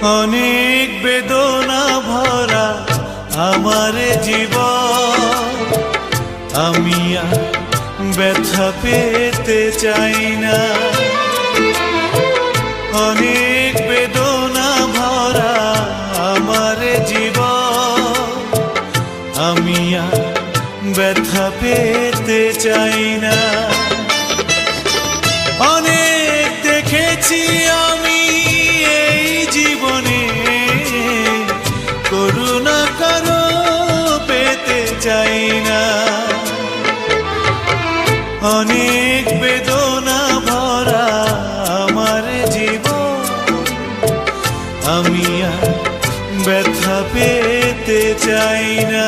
অনেক বেদনা ভরা আমার জীবন, আমি আর ব্যথা পেতে চাই না। অনেক বেদনা ভরা আমার জীবন, আমি আর ব্যথা পেতে চাই না। অনেক দেখেছি আমি এই জীবনে, করুণা কারো পেতে চাই না। অনেক বেদনা ভরা আমার জীবন, আমি আর ব্যথা পেতে চাই না।